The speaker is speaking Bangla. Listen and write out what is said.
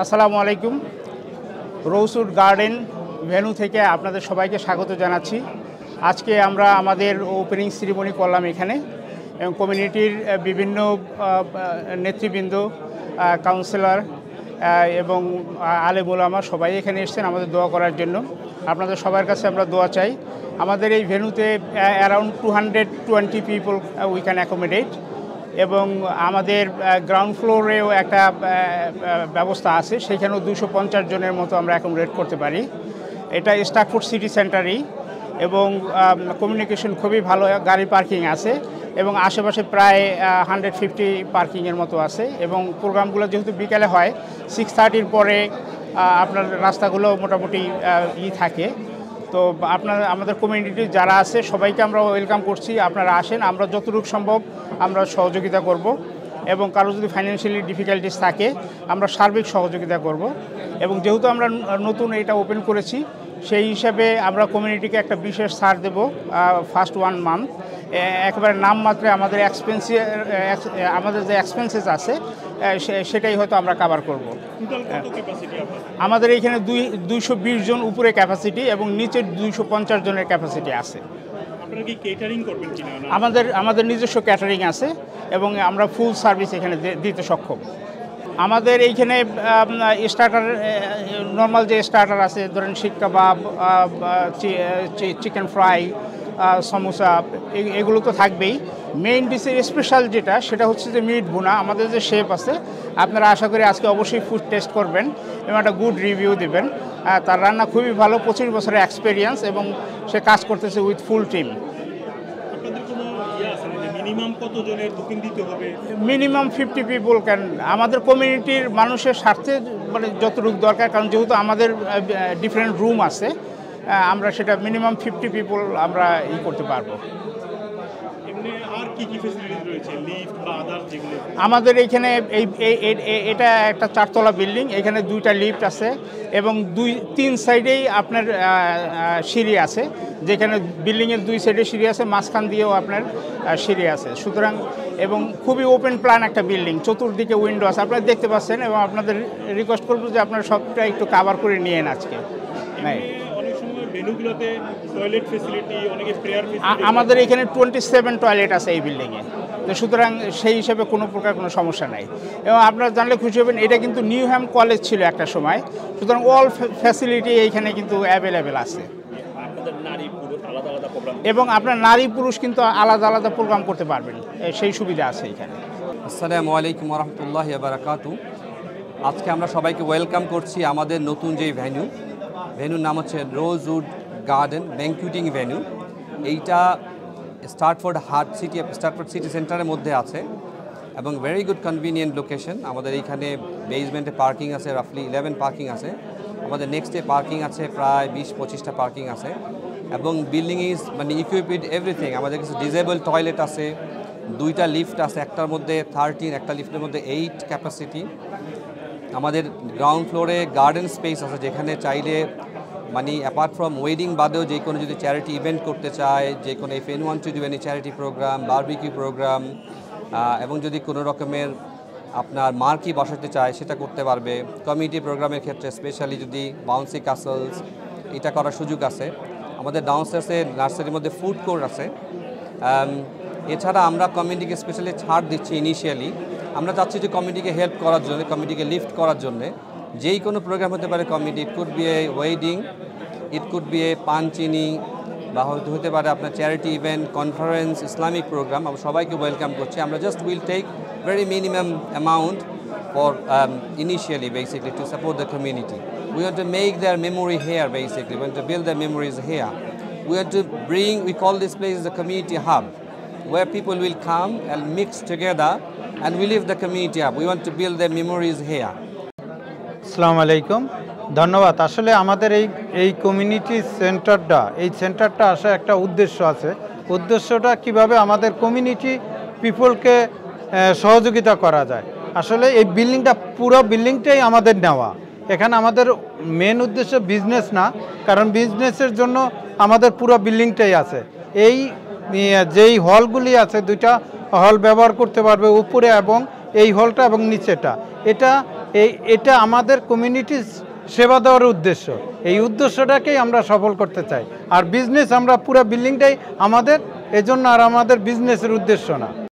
আসসালামু আলাইকুম। রোজউড গার্ডেন ভেন্যু থেকে আপনাদের সবাইকে স্বাগত জানাচ্ছি। আজকে আমরা আমাদের ওপেনিং সেরিমনি করলাম এখানে, এবং কমিউনিটির বিভিন্ন নেতৃবৃন্দ, কাউন্সিলর এবং আলেম ওলামা সবাই এখানে এসেছেন আমাদের দোয়া করার জন্য। আপনাদের সবার কাছে আমরা দোয়া চাই। আমাদের এই ভেন্যুতে around 220 people we can accommodate, এবং আমাদের গ্রাউন্ড ফ্লোরেও একটা ব্যবস্থা আছে, সেখানেও 250 জনের মতো আমরা অ্যাকোমোডেট করতে পারি। এটা স্টাকফোর্ড সিটি সেন্টারেই, এবং কমিউনিকেশন খুবই ভালো, গাড়ি পার্কিং আছে, এবং আশেপাশে প্রায় 150 পার্কিংয়ের মতো আছে। এবং প্রোগ্রামগুলো যেহেতু বিকালে হয়, 6:30-র পরে আপনার রাস্তাগুলো মোটামুটি থাকে। তো আমাদের কমিউনিটি যারা আছে সবাইকে আমরা ওয়েলকাম করছি, আপনারা আসেন, আমরা যতটুকু সম্ভব আমরা সহযোগিতা করব, এবং কারো যদি ফাইন্যান্সিয়ালি ডিফিকাল্টিস থাকে আমরা সার্বিক সহযোগিতা করব। এবং যেহেতু আমরা নতুন এটা ওপেন করেছি, সেই হিসাবে আমরা কমিউনিটিকে একটা বিশেষ ছাড় দেব ফার্স্ট 1 মান্থ। একেবারে নামমাত্রে আমাদের আমাদের যে এক্সপেন্সেস আছে সেটাই হয়তো আমরা কভার করব। আমাদের এইখানে 220 জন উপরে ক্যাপাসিটি, এবং নিচে 250 জনের ক্যাপাসিটি আছে। আমাদের নিজস্ব ক্যাটারিং আছে, এবং আমরা ফুল সার্ভিস এখানে দিতে সক্ষম। আমাদের এইখানে স্টার্টার, নর্মাল যে স্টার্টার আছে, ধরেন শিক কাবাব, চিকেন ফ্রাই, সমোসা, এগুলো তো থাকবেই। মেইন ডিশের স্পেশাল সেটা হচ্ছে যে মিট ভুনা। আমাদের যে শেফ আছে, আপনারা আশা করি আজকে অবশ্যই ফুড টেস্ট করবেন এবং একটা গুড রিভিউ দেবেন। তার রান্না খুবই ভালো, 25 বছরের এক্সপিরিয়েন্স, এবং সে কাজ করতেছে with full team. Minimum 50 people can. আমাদের কমিউনিটির মানুষের স্বার্থে মানে যতটুকু দরকার, কারণ যেহেতু আমাদের ডিফারেন্ট রুম আছে, আমরা সেটা মিনিমাম 50 পিপল আমরা করতে পারবো। আমাদের এইখানে এটা একটা 4তলা বিল্ডিং, এখানে 2টা লিফট আছে, এবং 3 সাইডেই আপনার সিঁড়ি আছে, যেখানে বিল্ডিংয়ের 2 সাইডে সিঁড়ি আছে, মাঝখান দিয়েও আপনার সিঁড়ি আছে। সুতরাং এবং খুবই ওপেন প্ল্যান একটা বিল্ডিং, চতুর্দিকে উইন্ডো আছে, আপনারা দেখতে পাচ্ছেন। এবং আপনাদের রিকোয়েস্ট করবো যে আপনারা সবটা একটু কাভার করে নিয়েন আজকে। আমাদের এখানে 27 টয়লেট আছে এই বিল্ডিংয়ে, তো সুতরাং সেই হিসেবে কোনো প্রকার কোনো সমস্যা নাই। এবং আপনারা জানলে খুশি হবেন, এটা কিন্তু নিউহ্যাম কলেজ ছিল একটা সময়, সুতরাং অল ফ্যাসিলিটি এইখানে কিন্তু অ্যাভেলেবেল আছে। এবং আপনার নারী পুরুষ কিন্তু আলাদা আলাদা প্রোগ্রাম করতে পারবেন, সেই সুবিধা আছে এখানে। আসসালামু আলাইকুম ওয়া রাহমাতুল্লাহি ওয়া বারাকাতুহু। আজকে আমরা সবাইকে ওয়েলকাম করছি আমাদের নতুন যে ভেন্যুর নাম হচ্ছে রোজউড গার্ডেন ব্যাংকুয়েটিং ভেন্যু। এইটা স্টার্টফোর্ড সিটি সেন্টারের মধ্যে আছে, এবং ভেরি গুড কনভিনিয়েন্ট লোকেশন। আমাদের এইখানে বেসমেন্টে পার্কিং আছে, রাফলি 11 পার্কিং আছে। আমাদের নেক্সটে পার্কিং আছে প্রায় 20-25টা পার্কিং আছে, এবং বিল্ডিং ইজ মানে ইকুইপড এভরিথিং। আমাদের কিছু ডিজেবল টয়লেট আছে, 2টা লিফট আছে, একটার মধ্যে 13, একটা লিফটের মধ্যে 8 ক্যাপাসিটি। আমাদের গ্রাউন্ড ফ্লোরে গার্ডেন স্পেস আছে, যেখানে চাইলে মানে অ্যাপার্ট ফ্রম ওয়েডিং বাদেও যে কোনো যদি চ্যারিটি ইভেন্ট করতে চায়, যে কোনো if any want to do any charity programme, barbecue programme, এবং যদি কোনো রকমের আপনার মার্কি বসাতে চায় সেটা করতে পারবে। কমিউনিটি প্রোগ্রামের ক্ষেত্রে স্পেশালি যদি বাউন্সি ক্যাসেলস, এটা করার সুযোগ আছে। আমাদের ডাউনস্টার্সে নার্সারির মধ্যে ফুড কোর্ট আছে। এছাড়া আমরা কমিউনিটিকে স্পেশালি ছাড় দিচ্ছি ইনিশিয়ালি। আমরা চাচ্ছি যে কমিউনিটিকে হেল্প করার জন্য, কমিউনিটিকে লিফট করার জন্যে। যেই কোনো প্রোগ্রাম হতে পারে community, it could be a wedding, it could be a পানচিনি, বা হয়তো হতে পারে আপনার charity event, conference, Islamic program. আমরা সবাইকে ওয়েলকাম করছি। আমরা just will take very minimum amount for initially basically to support the community. We want to make their memory here basically, we want to build their memories here. We want to we call this place the community hub, where people will come and mix together and we live the community hub. We want to build their memories here. আসসালামু আলাইকুম, ধন্যবাদ। আসলে আমাদের এই কমিউনিটি সেন্টারটা আসলে একটা উদ্দেশ্য আছে। উদ্দেশ্যটা কিভাবে আমাদের কমিউনিটি পিপলকে সহযোগিতা করা যায়। আসলে এই পুরো বিল্ডিংটাই আমাদের নেওয়া। এখানে আমাদের মেন উদ্দেশ্য বিজনেস না, কারণ বিজনেসের জন্য আমাদের পুরো বিল্ডিংটাই আছে। যেই হলগুলি আছে, 2টা হল ব্যবহার করতে পারবে, উপরে এবং এই হলটা এবং নিচেটা। এটা এটা আমাদের কমিউনিটি সেবা দেওয়ার উদ্দেশ্য। এই উদ্দেশ্যটাকেই আমরা সফল করতে চাই। আর বিজনেস আমরা পুরো বিল্ডিংটাই আমাদের, এজন্য আর আমাদের বিজনেসের উদ্দেশ্য না।